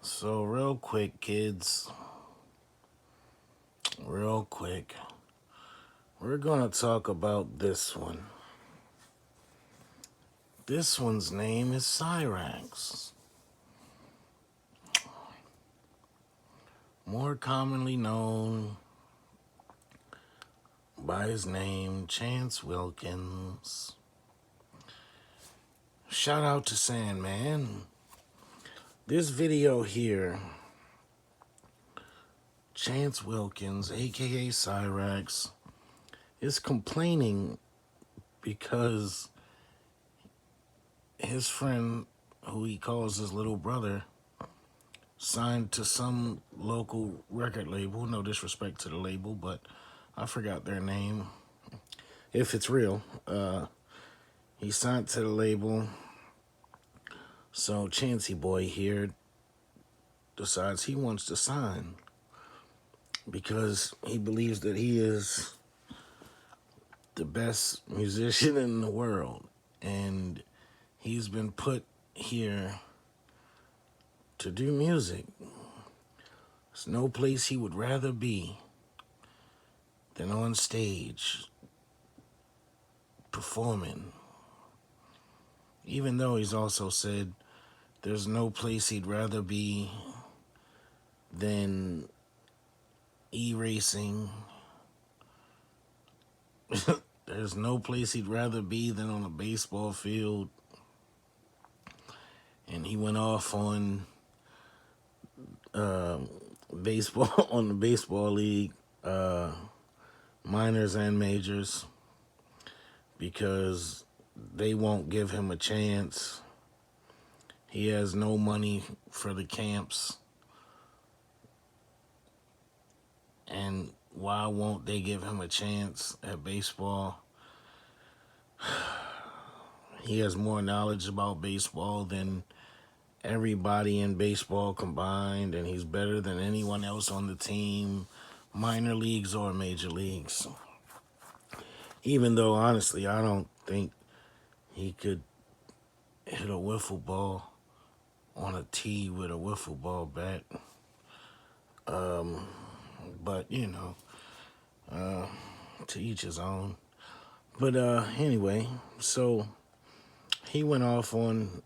So real quick, kids, real quick, we're gonna talk about this one. This one's name is Cyrax, more commonly known by his name Chance Wilkins. Shout out to Sandman. This video here, Chance Wilkins, aka Cyrax, is complaining because his friend, who he calls his little brother, signed to some local record label. No disrespect to the label, but I forgot their name. If it's real, he signed to the label. So Chancey Boy here decides he wants to sign because he believes that he is the best musician in the world, and he's been put here to do music. There's no place he would rather be than on stage performing. Even though he's also said there's no place he'd rather be than e-racing. There's no place he'd rather be than on a baseball field. And he went off on baseball on the baseball league, minors and majors, because they won't give him a chance. He has no money for the camps. And why won't they give him a chance at baseball? He has more knowledge about baseball than everybody in baseball combined, and he's better than anyone else on the team, minor leagues or major leagues. Even though, honestly, I don't think he could hit a wiffle ball on a tee with a wiffle ball bat. But, to each his own. But anyway, so he went off on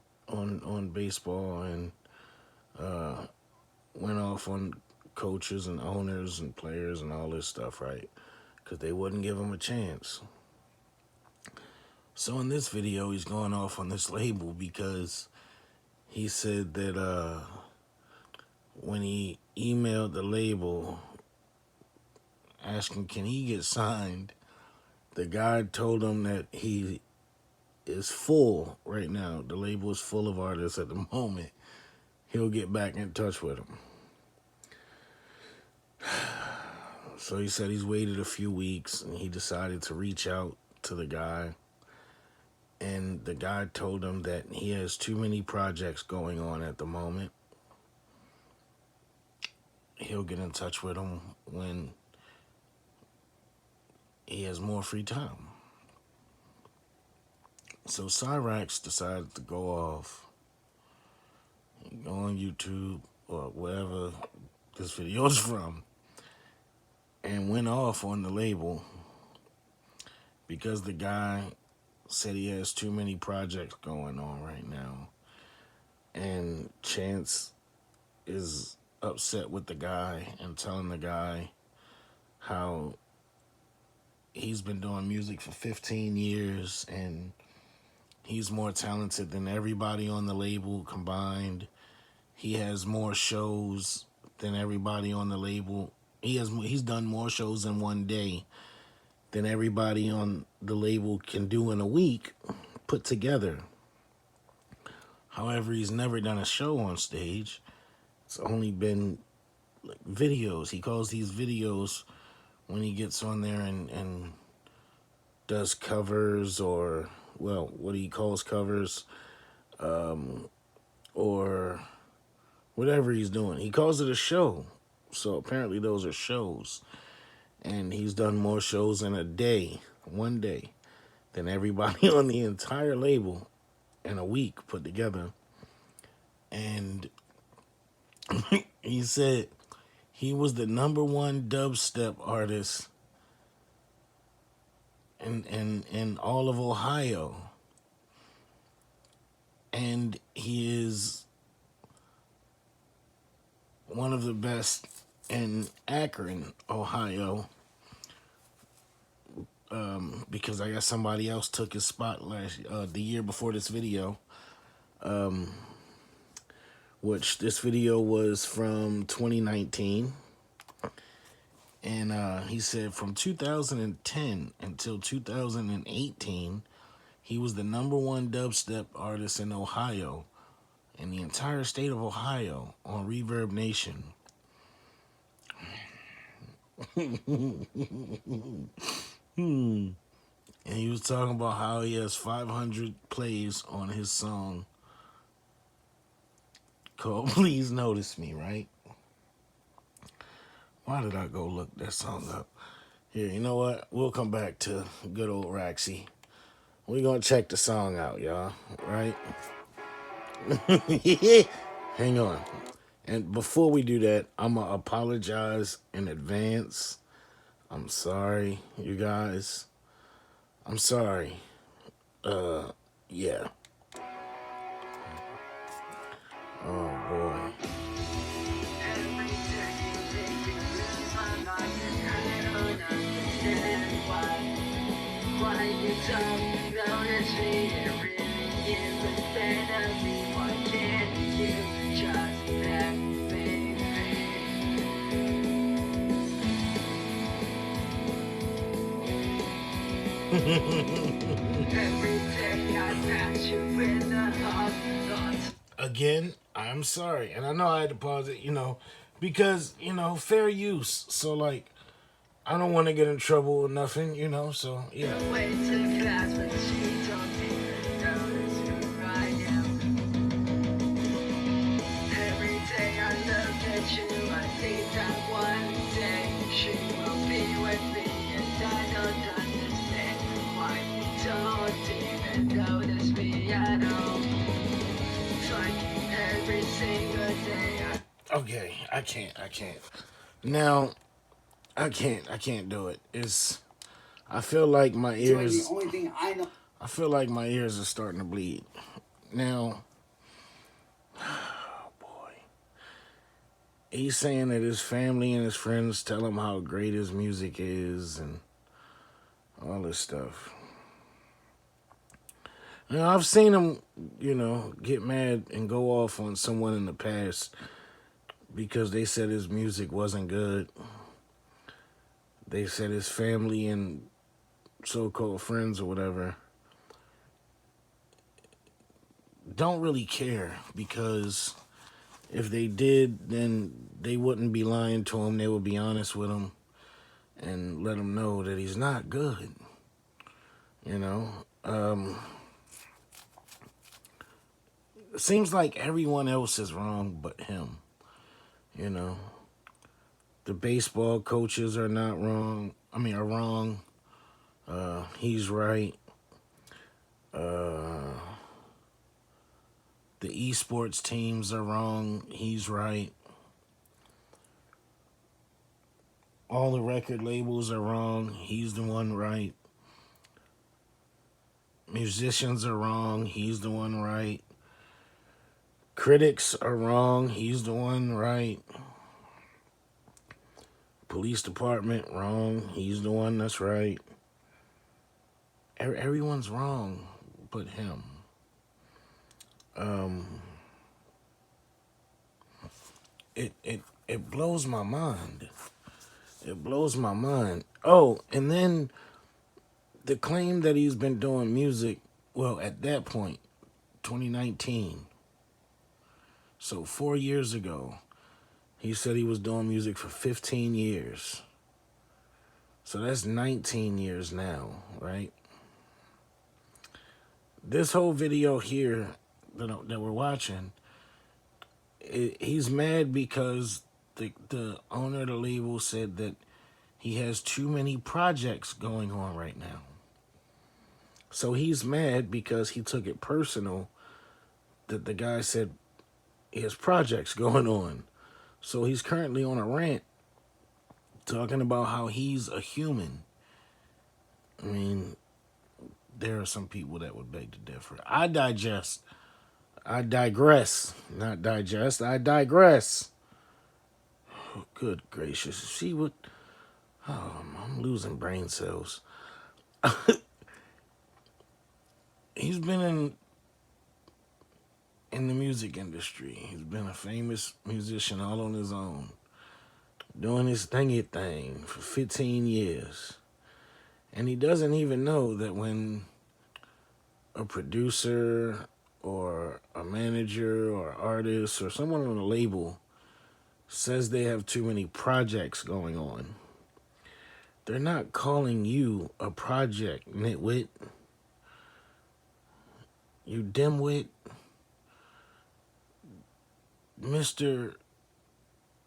baseball and went off on coaches and owners and players and all this stuff, right? Because they wouldn't give him a chance. So in this video, he's going off on this label because he said that when he emailed the label asking can he get signed, the guy told him that he is full right now. The label is full of artists at the moment. He'll get back in touch with him. So he said he's waited a few weeks and he decided to reach out to the guy. And the guy told him that he has too many projects going on at the moment. He'll get in touch with him when he has more free time. So Cyrax decided to go off, go on YouTube or wherever this video is from, and went off on the label because the guy said he has too many projects going on right now. And Chance is upset with the guy and telling the guy how he's been doing music for 15 years and he's more talented than everybody on the label combined. He has more shows than everybody on the label. He's done more shows in one day than everybody on the label can do in a week put together. However, he's never done a show on stage. It's only been like videos. He calls these videos when he gets on there and does covers, or, well, what he calls covers, or whatever he's doing. He calls it a show. So apparently those are shows. And he's done more shows in a day, one day, than everybody on the entire label in a week put together. And He said he was the #1 dubstep artist in all of Ohio. And he is one of the best in Akron, Ohio, because I guess somebody else took his spot the year before this video, which this video was from 2019. And he said from 2010 until 2018, he was the #1 dubstep artist in Ohio, in the entire state of Ohio, on Reverb Nation. And he was talking about how he has 500 plays on his song called Please Notice Me, right? Why did I go look that song up? Here, you know what? We'll come back to good old Raxy. We're going to check the song out, y'all, right? Hang on. And before we do that, I'm going to apologize in advance. I'm sorry, you guys. I'm sorry. Yeah. Oh, boy. Why you don't notice me? It really is a fantasy. Why can't you just let me be? Every day I pass you in the thoughts. Again, I'm sorry. And I know I had to pause it, because, fair use. So, like, I don't want to get in trouble or nothing, so, yeah. Way to class, but she don't even notice who I am. Every day I look at you, I think that one day she will be with me, and I don't understand why you don't even notice me at all. It's like every single day Okay, I can't. Now, I can't do it. I feel like my ears. The only thing I know. I feel like my ears are starting to bleed. Now, oh boy, he's saying that his family and his friends tell him how great his music is and all this stuff. Now, I've seen him, get mad and go off on someone in the past because they said his music wasn't good. They said his family and so-called friends or whatever don't really care, because if they did, then they wouldn't be lying to him. They would be honest with him and let him know that he's not good. It seems like everyone else is wrong but him. The baseball coaches are not wrong. Are wrong. He's right. The esports teams are wrong. He's right. All the record labels are wrong. He's the one right. Musicians are wrong. He's the one right. Critics are wrong. He's the one right. Police department wrong. He's the one that's right. Everyone's wrong but him. It blows my mind. It blows my mind. Oh, and then the claim that he's been doing music, well, at that point, 2019. So 4 years ago, he said he was doing music for 15 years. So that's 19 years now, right? This whole video here that we're watching, he's mad because the owner of the label said that he has too many projects going on right now. So he's mad because he took it personal that the guy said he has projects going on. So he's currently on a rant talking about how he's a human. I mean, there are some people that would beg to differ. I digress. Not digest. I digress. Good gracious. See what? Oh, I'm losing brain cells. He's been in the music industry. He's been a famous musician all on his own, doing his thingy thing for 15 years. And he doesn't even know that when a producer or a manager or artist or someone on a label says they have too many projects going on, they're not calling you a project, nitwit. You dimwit. Mr.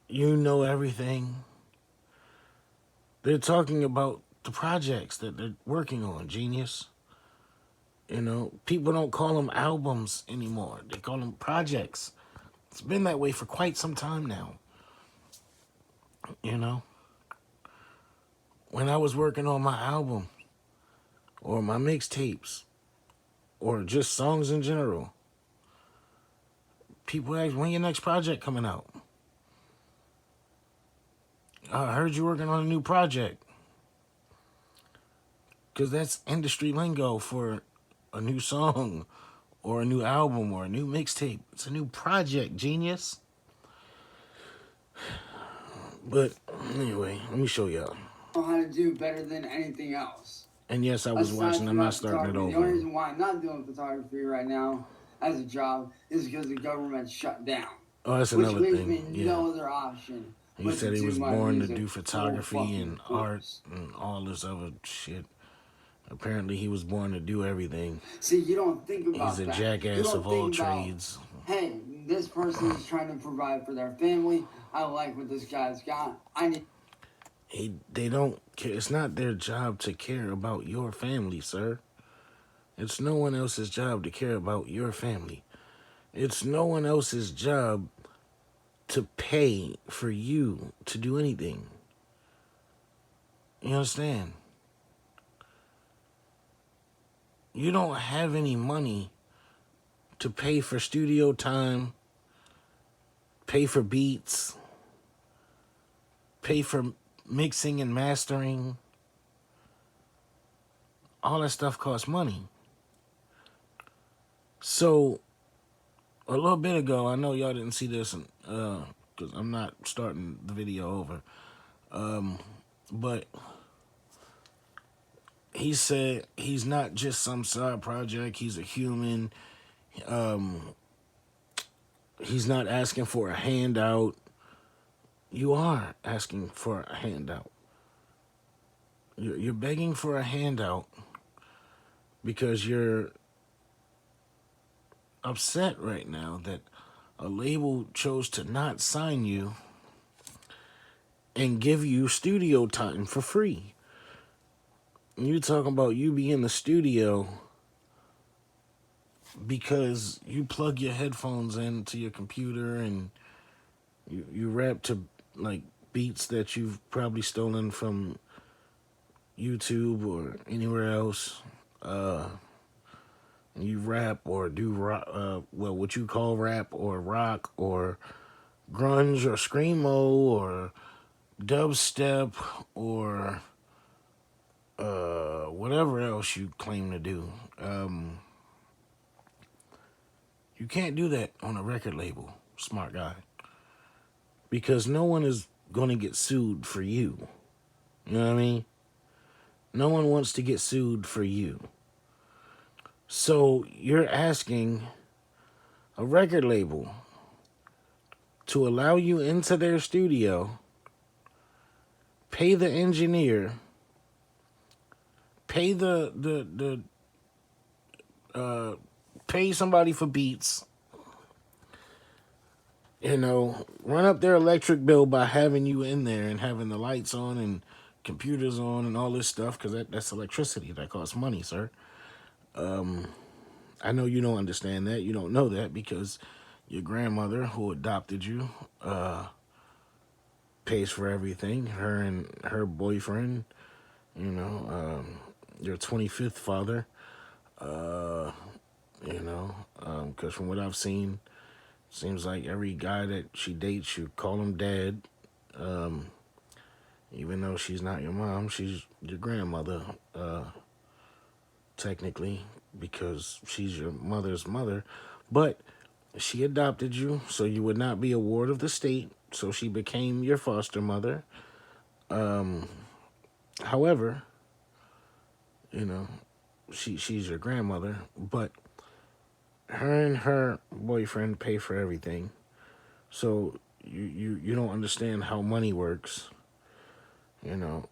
You know everything. They're talking about the projects that they're working on, genius. You know, people don't call them albums anymore. They call them projects. It's been that way for quite some time now. You know, when I was working on my album or my mixtapes or just songs in general, people ask, when your next project coming out? I heard you working on a new project. Because that's industry lingo for a new song or a new album or a new mixtape. It's a new project, genius. But anyway, let me show y'all. Know how to do better than anything else. And yes, I was watching. I'm not starting it over. The only reason why I'm not doing photography right now as a job is because the government shut down. Oh, that's another thing. Which leaves me no other option. He said he was born to do photography and art and all this other shit. Apparently, he was born to do everything. See, you don't think about that. He's a jackass of all trades. Hey, this person is trying to provide for their family. I like what this guy's got. They don't care. It's not their job to care about your family, sir. It's no one else's job to care about your family. It's no one else's job to pay for you to do anything. You understand? You don't have any money to pay for studio time, pay for beats, pay for mixing and mastering. All that stuff costs money. So, a little bit ago, I know y'all didn't see this because I'm not starting the video over. But he said he's not just some side project. He's a human. He's not asking for a handout. You are asking for a handout. You're begging for a handout because you're upset right now that a label chose to not sign you and give you studio time for free. You talking about you be in the studio because you plug your headphones into your computer and you rap to like beats that you've probably stolen from YouTube or anywhere else. You rap or do rock, what you call rap or rock or grunge or screamo or dubstep or whatever else you claim to do. You can't do that on a record label, smart guy, because no one is going to get sued for you. You know what I mean? No one wants to get sued for you. So you're asking a record label to allow you into their studio, pay the engineer, pay pay somebody for beats, run up their electric bill by having you in there and having the lights on and computers on and all this stuff, because that's electricity. That costs money, sir. I know you don't understand that. You don't know that because your grandmother, who adopted you, pays for everything. Her and her boyfriend, your 25th father, uh, because from what I've seen, seems like every guy that she dates, you call him dad. Um, Even though she's not your mom, she's your grandmother, technically, because she's your mother's mother. But she adopted you, so you would not be a ward of the state, so she became your foster mother. Um, However, you know, she's your grandmother, but her and her boyfriend pay for everything. So you don't understand how money works. You know,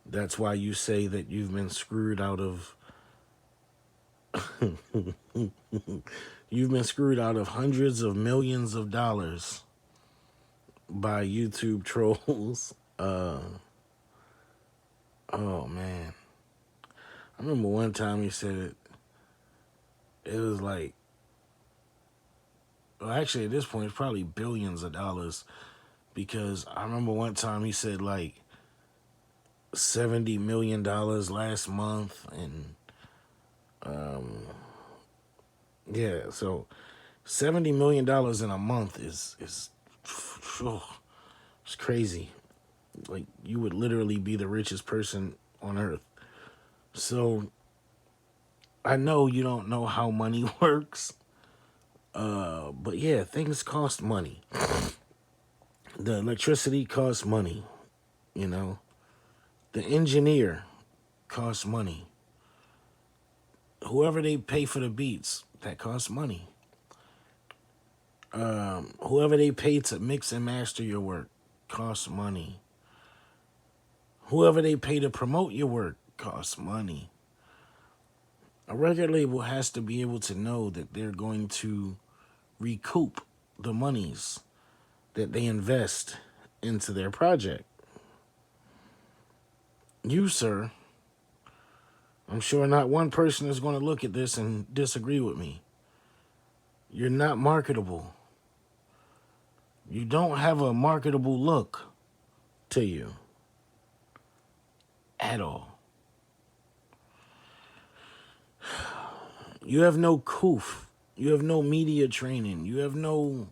that's why you say that you've been screwed out of you've been screwed out of hundreds of millions of dollars by YouTube trolls. Oh man. I remember one time he said it was like, well, actually at this point it's probably billions of dollars, because I remember one time he said like $70 million last month, and yeah, so $70 million in a month is it's crazy. Like, you would literally be the richest person on earth. So I know you don't know how money works, but yeah, things cost money. The electricity costs money, you know. The engineer costs money. Whoever they pay for the beats, that costs money. Whoever they pay to mix and master your work costs money. Whoever they pay to promote your work costs money. A record label has to be able to know that they're going to recoup the monies that they invest into their project. You, sir, I'm sure not one person is going to look at this and disagree with me. You're not marketable. You don't have a marketable look to you at all. You have no coof. You have no media training. You have no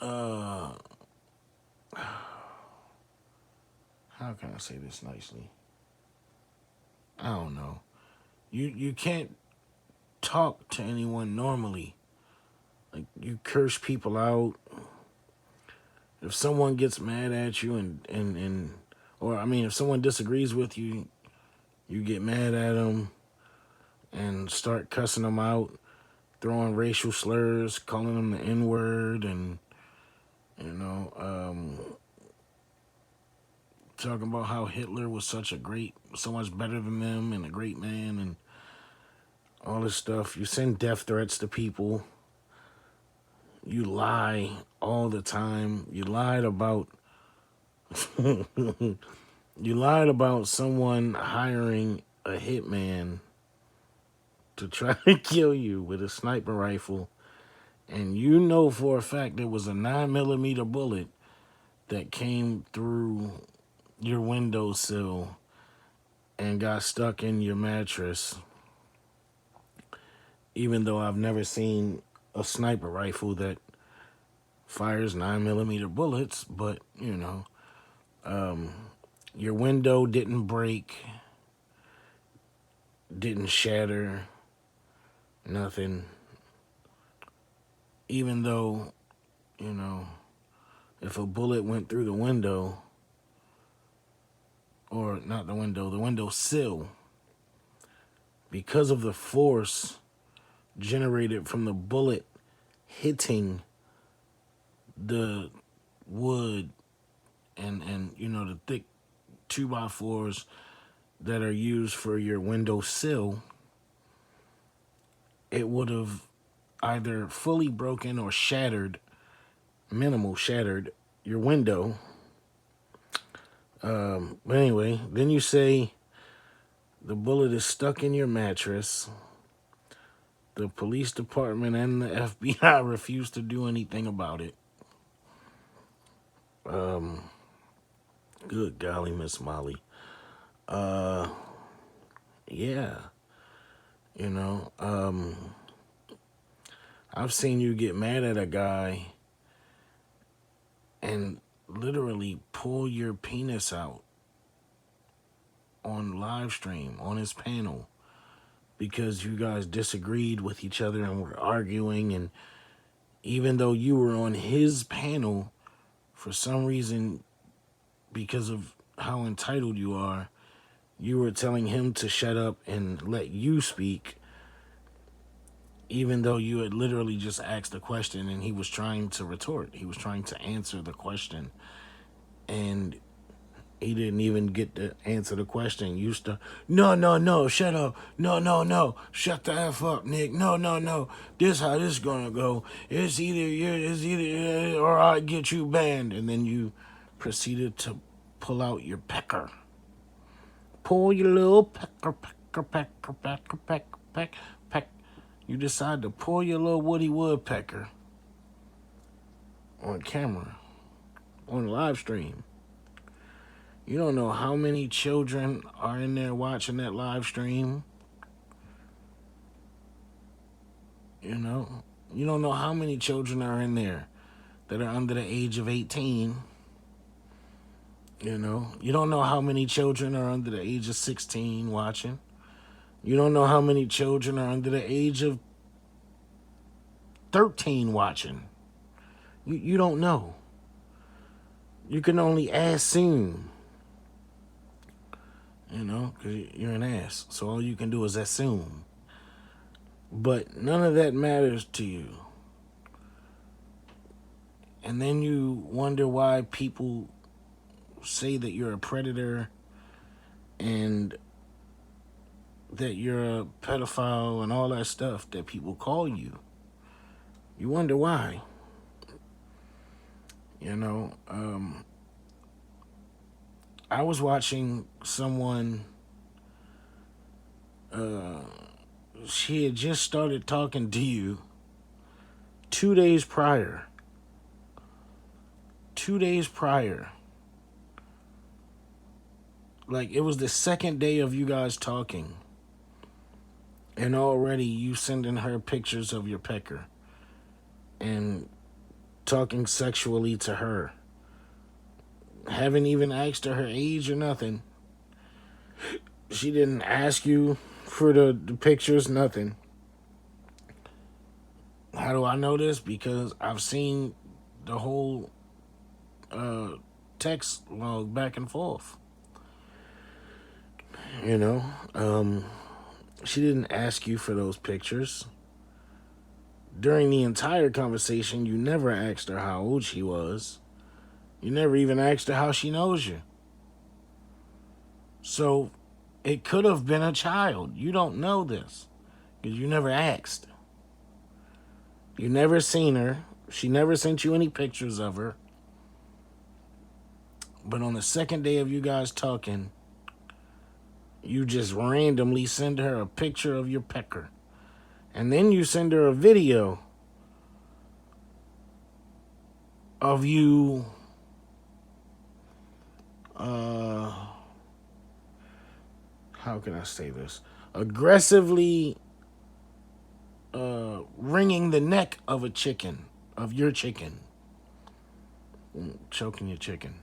how can I say this nicely? I don't know. You can't talk to anyone normally. Like, you curse people out. If someone gets mad at you and or I mean, if someone disagrees with you, you get mad at them and start cussing them out, throwing racial slurs, calling them the N word, and you know, talking about how Hitler was so much better than them, and a great man, and all this stuff. You send death threats to people. You lie all the time. You lied about you lied about someone hiring a hitman to try to kill you with a sniper rifle, and you know for a fact there was a 9mm bullet that came through your windowsill and got stuck in your mattress, even though I've never seen a sniper rifle that fires 9mm bullets. But your window didn't break, didn't shatter, nothing. Even though, you know, if a bullet went through the window, or not the window, the window sill, because of the force generated from the bullet hitting the wood and the thick 2x4s that are used for your window sill, it would have either fully broken or shattered, minimal shattered, your window. But anyway, then you say the bullet is stuck in your mattress. The police department and the FBI refuse to do anything about it. Good golly, Miss Molly. Uh, yeah, you know, I've seen you get mad at a guy and literally pull your penis out on live stream on his panel because you guys disagreed with each other and were arguing, and even though you were on his panel, for some reason, because of how entitled you are, you were telling him to shut up and let you speak, even though you had literally just asked a question and he was trying to retort. He was trying to answer the question. And he didn't even get to answer the question. You start, no, no, no, shut up. No, no, no, shut the F up, Nick. No, no, no. This how this gonna go. It's either or I get you banned. And then you proceeded to pull out your pecker. Pull your little pecker, pecker, pecker, pecker, pecker, peck, peck. You decide to pull your little Woody Woodpecker on camera, on live stream. You don't know how many children are in there watching that live stream. You know, you don't know how many children are in there that are under the age of 18. You know, you don't know how many children are under the age of 16 watching. You don't know how many children are under the age of 13 watching. You don't know. You can only assume. You know, because you're an ass. So all you can do is assume. But none of that matters to you. And then you wonder why people say that you're a predator and that you're a pedophile and all that stuff that people call you. You wonder why. You know, I was watching someone, she had just started talking to you 2 days prior. 2 days prior. Like, it was the second day of you guys talking. And already you sending her pictures of your pecker. And talking sexually to her. Haven't even asked her age or nothing. She didn't ask you for the pictures, nothing. How do I know this? Because I've seen the whole text log back and forth. You know, she didn't ask you for those pictures. During the entire conversation, you never asked her how old she was. You never even asked her how she knows you. So it could have been a child. You don't know this because you never asked. You never seen her. She never sent you any pictures of her. But on the second day of you guys talking, you just randomly send her a picture of your pecker. And then you send her a video of you how can I say this? Aggressively wringing the neck of a chicken, of your chicken. Choking your chicken.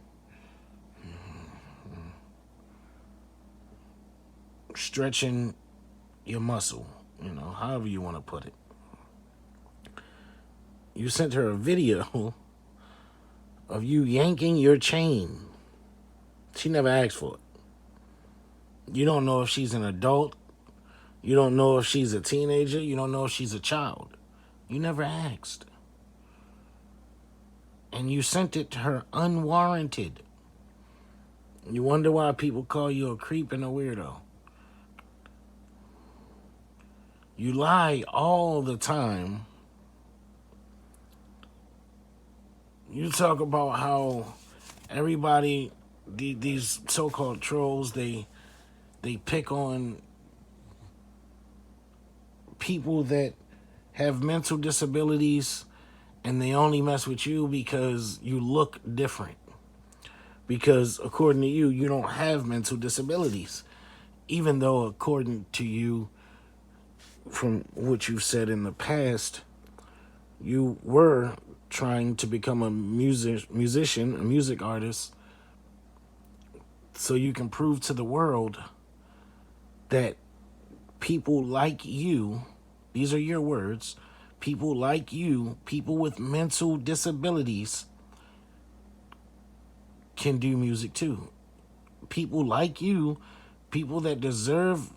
Stretching your muscle, you know, however you want to put it. You sent her a video of you yanking your chain. She never asked for it. You don't know if she's an adult. You don't know if she's a teenager. You don't know if she's a child. You never asked. And you sent it to her unwarranted. You wonder why people call you a creep and a weirdo. You lie all the time. You talk about how everybody, these so-called trolls, they pick on people that have mental disabilities, and they only mess with you because you look different. Because according to you, you don't have mental disabilities. Even though, according to you, from what you've said in the past, you were trying to become a musician, a music artist, so you can prove to the world that people like you, these are your words, people like you, people with mental disabilities can do music too. People like you, people that deserve,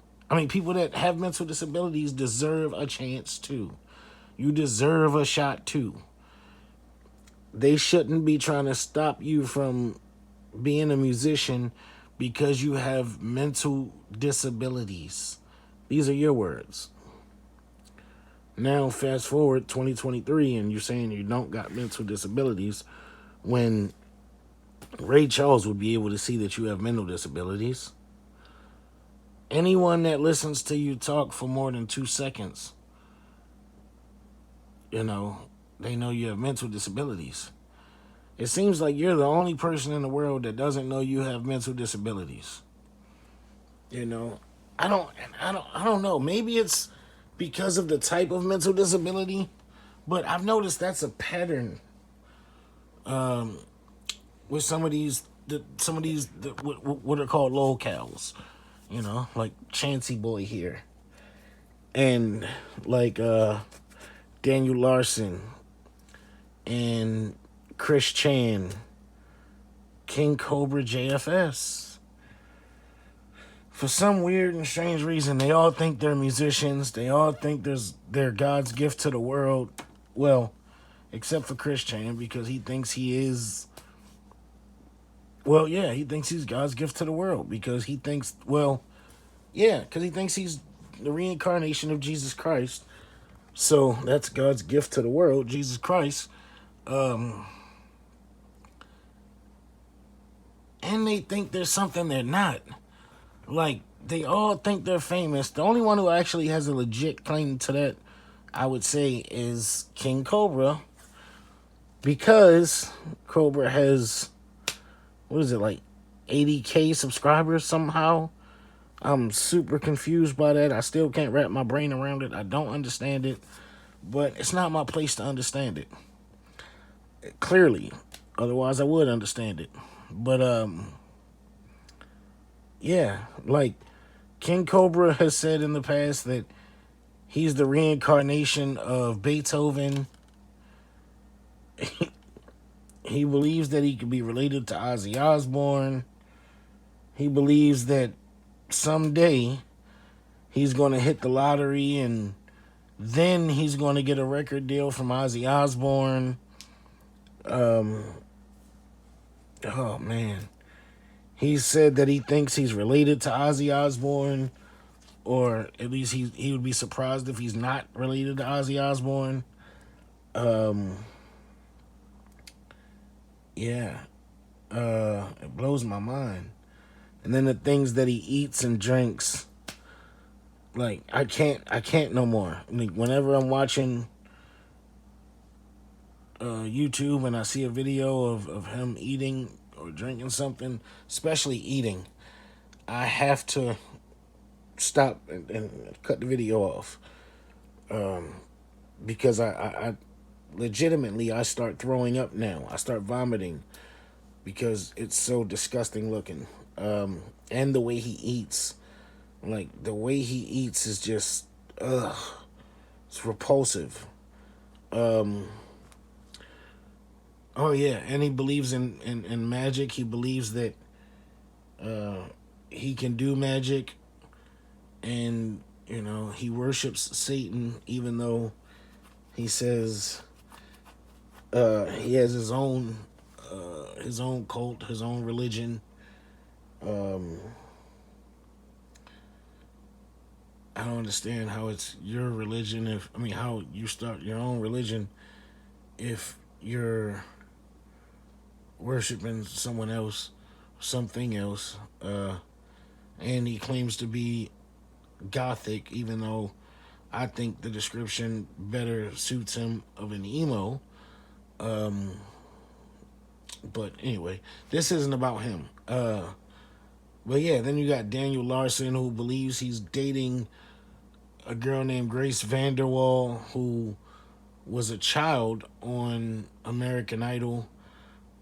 people that have mental disabilities deserve a chance too. You deserve a shot too. They shouldn't be trying to stop you from being a musician because you have mental disabilities. These are your words. Now, fast forward 2023, and you're saying you don't got mental disabilities when Ray Charles would be able to see that you have mental disabilities. Anyone that listens to you talk for more than 2 seconds, you know, they know you have mental disabilities. It seems like you're the only person in the world that doesn't know you have mental disabilities. You know, I don't know. Maybe it's because of the type of mental disability, but I've noticed that's a pattern with some of these what are called locales. You know, like Chancy Boy here, and like Daniel Larson and Chris Chan, King Cobra JFS. For some weird and strange reason, they all think they're musicians. They all think they're God's gift to the world. Well, except for Chris Chan, because he thinks he is. Well, yeah, he thinks he's God's gift to the world because he thinks, well, yeah, because he thinks he's the reincarnation of Jesus Christ. So that's God's gift to the world, Jesus Christ. And they think there's something they're not. Like, they all think they're famous. The only one who actually has a legit claim to that, I would say, is King Cobra. Because Cobra has, what is it, like 80K subscribers somehow? I'm super confused by that. I still can't wrap my brain around it. I don't understand it. But it's not my place to understand it. Clearly. Otherwise, I would understand it. But, yeah, like King Cobra has said in the past that he's the reincarnation of Beethoven. He believes that he could be related to Ozzy Osbourne. He believes that someday he's going to hit the lottery and then he's going to get a record deal from Ozzy Osbourne. Oh, man. He said that he thinks he's related to Ozzy Osbourne, or at least he would be surprised if he's not related to Ozzy Osbourne. Yeah, it blows my mind. And then the things that he eats and drinks, like I can't no more. Like whenever I'm watching YouTube and I see a video of him eating or drinking something, especially eating, I have to stop and cut the video off. Because I legitimately I start throwing up now. I start vomiting because it's so disgusting looking. And the way he eats, like the way he eats is just it's repulsive. Oh yeah, and he believes in magic. He believes that he can do magic, and he worships Satan, even though he says he has his own cult, his own religion. I don't understand how it's your religion how you start your own religion if you're worshiping someone else, something else, and he claims to be Gothic, even though I think the description better suits him of an emo. But anyway, this isn't about him. But yeah, then you got Daniel Larson, who believes he's dating a girl named Grace Vanderwall, who was a child on American Idol,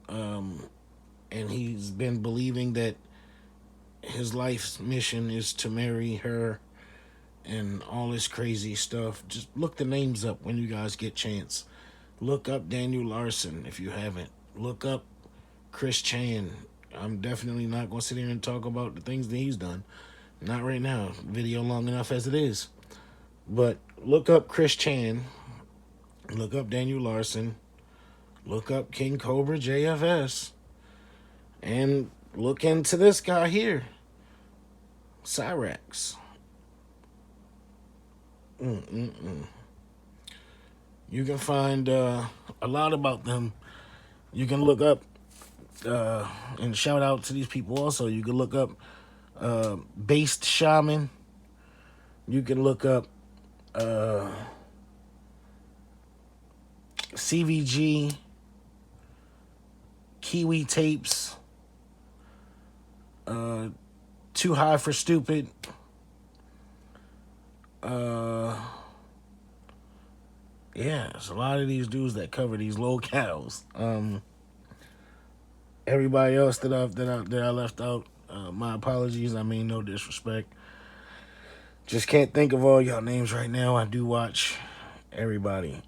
and he's been believing that his life's mission is to marry her and all this crazy stuff. Just look the names up when you guys get chance. Look up Daniel Larson if you haven't. Look up Chris Chan. I'm definitely not going to sit here and talk about the things that he's done. Not right now. Video long enough as it is. But look up Chris Chan. Look up Daniel Larson. Look up King Cobra JFS. And look into this guy here, Cyrax. You can find a lot about them. You can look up and shout out to these people also. You can look up Based Shaman. You can look up CVG, Kiwi Tapes, Too High for Stupid. Yeah, there's a lot of these dudes that cover these locales. Everybody else that I left out, my apologies. I mean no disrespect. Just can't think of all y'all names right now. I do watch everybody.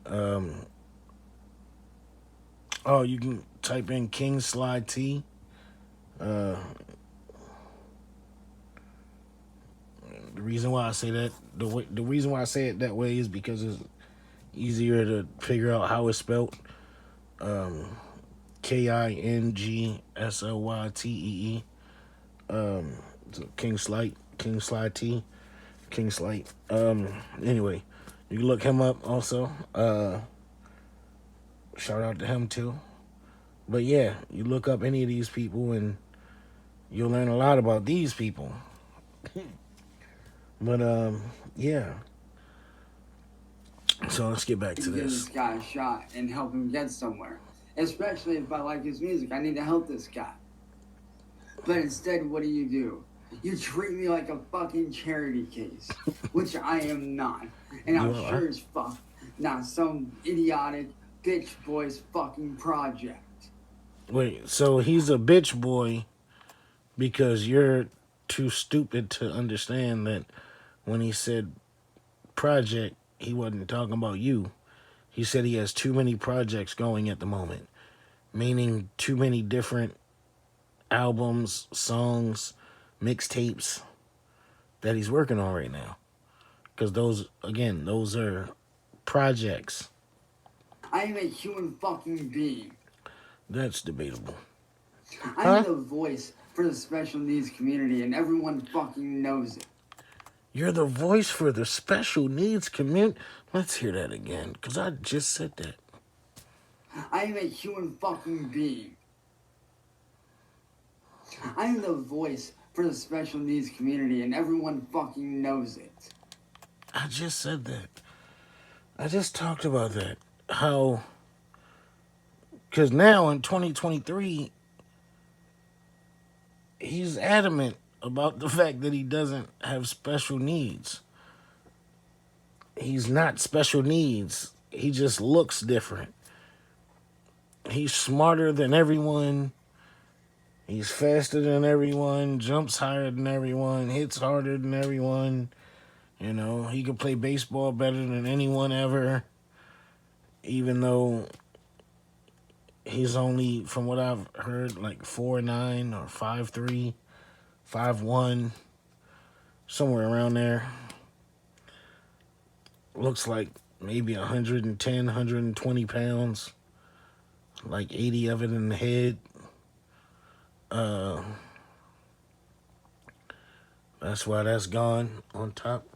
Oh, you can type in King Slide T. The reason why I say that, the reason why I say it that way is because it's easier to figure out how it's spelled. KINGSLYTEE. So King Slide T. King Slide. Anyway, you can look him up also. Shout out to him too. But yeah, you look up any of these people and you'll learn a lot about these people. But yeah. So let's get back to Give this. this guy a shot and help him get somewhere. Especially if I like his music, I need to help this guy. But instead, what do? You treat me like a fucking charity case, which I am not. And I'm sure as fuck not some idiotic bitch boy's fucking project. Wait, so he's a bitch boy because you're too stupid to understand that when he said project, he wasn't talking about you. He said he has too many projects going at the moment, meaning too many different albums, songs, mixtapes that he's working on right now. Because those are projects. I am a human fucking being. That's debatable. I'm the voice for the special needs community, and everyone fucking knows it. You're the voice for the special needs community? Let's hear that again, because I just said that. I am a human fucking being. I am the voice for the special needs community, and everyone fucking knows it. I just said that. I just talked about that. How... Because now in 2023, he's adamant about the fact that he doesn't have special needs. He's not special needs. He just looks different. He's smarter than everyone. He's faster than everyone, jumps higher than everyone, hits harder than everyone. You know, he can play baseball better than anyone ever. Even though he's only, from what I've heard, like 4'9" or 5'3", 5'1", somewhere around there. Looks like maybe 110, 120 pounds. Like 80 of it in the head. That's why that's gone on top.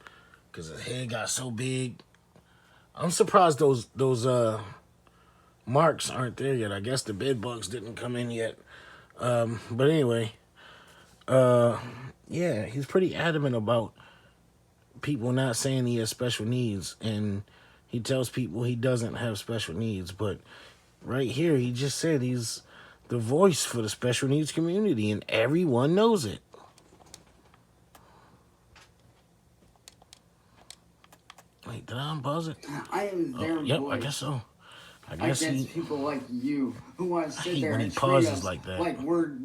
Because his head got so big. I'm surprised those marks aren't there yet. I guess the bed bugs didn't come in yet. But anyway, yeah, he's pretty adamant about people not saying he has special needs, and he tells people he doesn't have special needs. But right here, he just said he's the voice for the special needs community, and everyone knows it. Wait, did I unpause it? I am their Yep, voice. I guess so. I guess Against people like you who want to I sit hate there when he and treat pauses us like that. like we're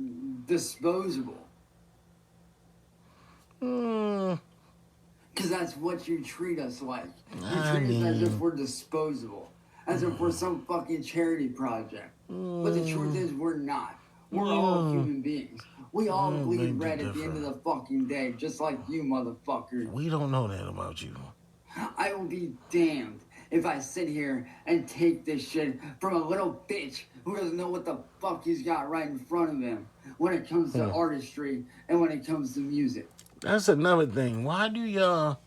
disposable. Mm, Because that's what you treat us like. You I treat us as if mean, we're disposable. As if we're some fucking charity project. But the truth is, we're not. We're all human beings. We all bleed beg to red at the end of differ. the fucking day, just like you, motherfucker. We don't know that about you. I will be damned if I sit here and take this shit from a little bitch who doesn't know what the fuck he's got right in front of him when it comes to artistry and when it comes to music. That's another thing. Why do y'all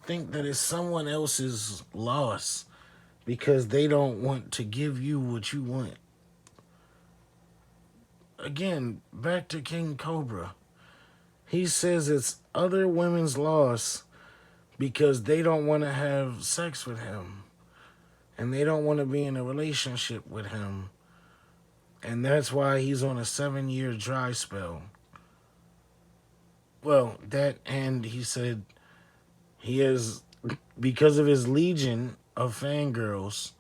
think that it's someone else's loss because they don't want to give you what you want? Again, back to King Cobra. He says it's other women's loss because they don't want to have sex with him and they don't want to be in a relationship with him. And that's why he's on a 7-year dry spell. Well, that, and he said he has, because of his legion of fangirls,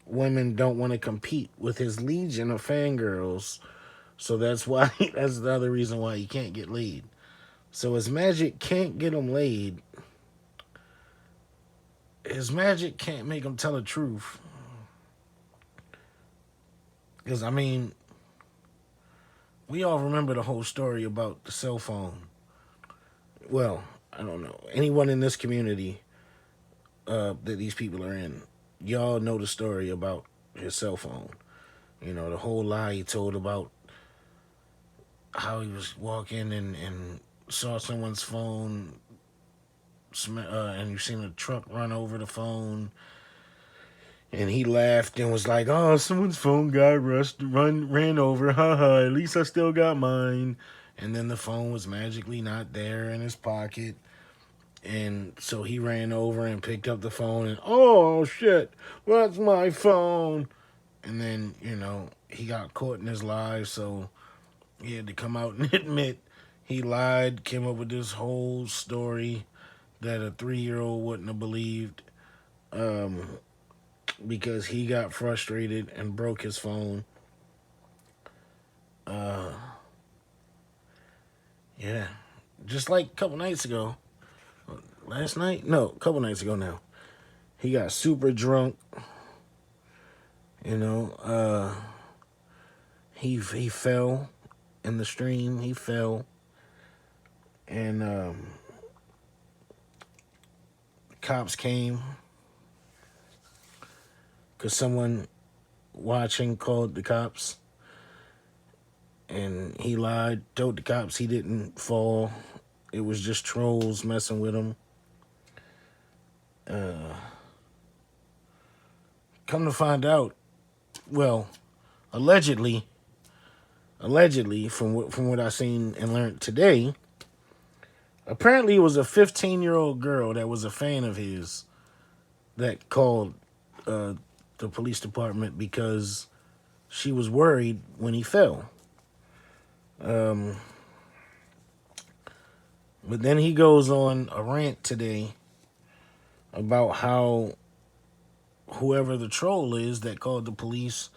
women don't want to compete with his legion of fangirls. So that's why, that's the other reason why he can't get laid. So his magic can't get him laid. His magic can't make him tell the truth. Because, I mean, we all remember the whole story about the cell phone. Well, I don't know. Anyone in this community that these people are in, y'all know the story about his cell phone. You know, the whole lie he told about how he was walking and saw someone's phone, and you seen a truck run over the phone. And he laughed and was like, "Oh, someone's phone got ran over. Haha, at least I still got mine." And then the phone was magically not there in his pocket. And so he ran over and picked up the phone and, "Oh, shit, that's my phone." And then, you know, he got caught in his lies. So he had to come out and admit he lied, came up with this whole story that a 3-year-old wouldn't have believed. Because he got frustrated and broke his phone. Yeah. Just like a couple nights ago. Last night? No, a couple nights ago now. He got super drunk. You know, he fell in the stream. He fell. And cops came because someone watching called the cops. And he lied, told the cops he didn't fall. It was just trolls messing with him. Come to find out, well, allegedly, from what I seen and learned today, apparently it was a 15-year-old girl that was a fan of his that called the police department because she was worried when he fell. But then he goes on a rant today about how whoever the troll is that called the police,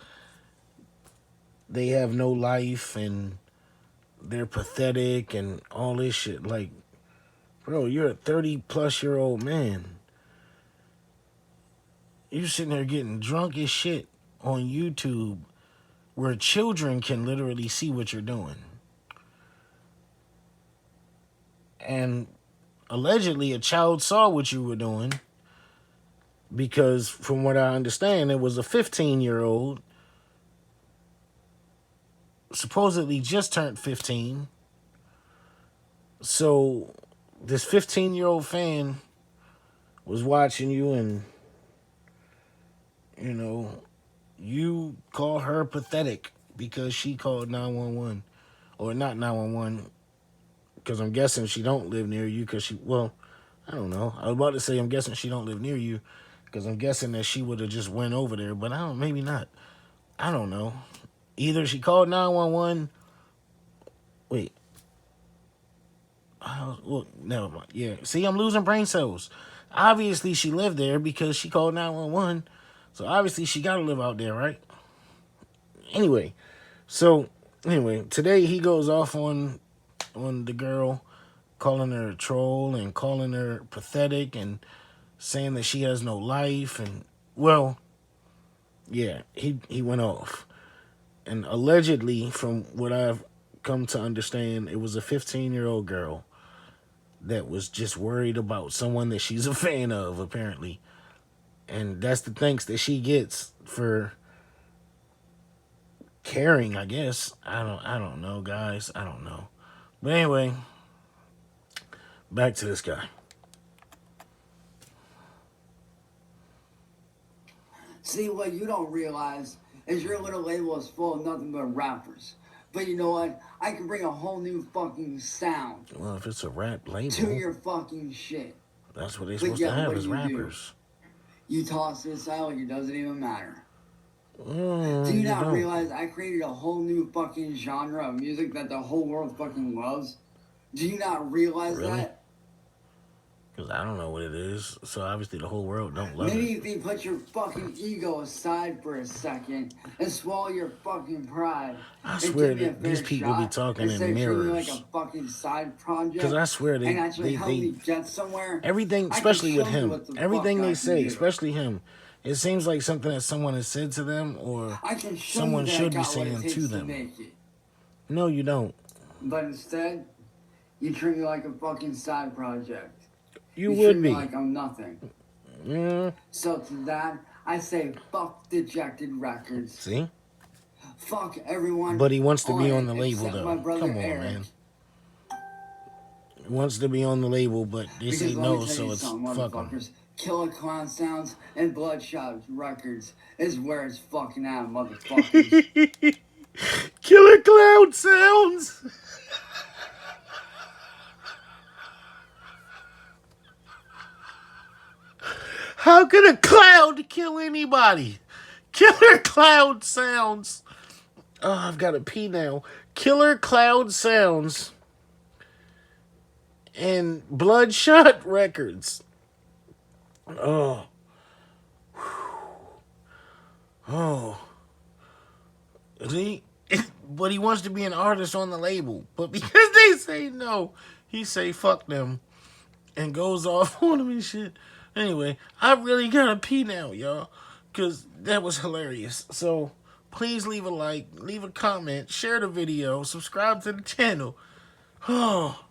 they have no life and they're pathetic and all this shit. Like, bro, you're a 30-plus-year-old man. You're sitting there getting drunk as shit on YouTube where children can literally see what you're doing. And allegedly a child saw what you were doing because from what I understand, it was a 15-year-old supposedly just turned 15. So this 15-year-old fan was watching you and, you know, you call her pathetic because she called 911. Or not 911, because I'm guessing she don't live near you. Because she, well, I don't know. I was about to say I'm guessing she don't live near you, because I'm guessing that she would have just went over there. But I don't. Maybe not. I don't know. Either she called 911. Wait. Well, never mind. Yeah. See, I'm losing brain cells. Obviously, she lived there because she called 911. So obviously, she got to live out there, right? Anyway. So anyway, today he goes off on the girl, calling her a troll and calling her pathetic and saying that she has no life. And well, yeah, he went off. And allegedly, from what I've come to understand, it was a 15-year-old girl that was just worried about someone that she's a fan of, apparently. And that's the thanks that she gets for caring, I guess. I don't know, guys. I don't know. But anyway, back to this guy. See, what you don't realize is your little label is full of nothing but rappers. But you know what? I can bring a whole new fucking sound Well, if it's a rap to label, your fucking shit. that's what they're But supposed yeah, to have what as do you do? rappers. You toss this out like it doesn't even matter. Do You you not don't. realize I created a whole new fucking genre of music that the whole world fucking loves? Do you not realize Really? that? Because I don't know what it is. So obviously the whole world don't love Maybe it. if you put your fucking ego aside for a second and swallow your fucking pride. I and swear give me a that these fair people be shot talking instead in of treating me mirrors. like a fucking side project. Because I swear and actually help me they get somewhere. everything, I can especially with show you him, what the everything fuck I they can say, do. especially him, it seems like something that someone has said to them or I can show someone you that should I be got what saying it takes to to them. make it. No, you don't. But instead, you treat me like a fucking side project. You treat would me be. like I'm nothing. Yeah. So to that, I say fuck Dejected Records. See? Fuck everyone. But he wants to be on the it label, except though. my brother Come on, Eric. man. He wants to be on the label, but they Because say let no, me tell so you it's something, fuck 'em. motherfuckers. Killer Clown Sounds and Bloodshot Records is where it's fucking at, motherfuckers. Killer Clown Sounds! How could a cloud kill anybody? Killer Cloud Sounds. Oh, I've got to pee now. Killer Cloud Sounds and Bloodshot Records. Oh. Oh. See? But he wants to be an artist on the label. But because they say no, he say fuck them and goes off on them and shit. Anyway, I really gotta pee now, y'all, because that was hilarious. So please leave a like, leave a comment, share the video, subscribe to the channel. Oh.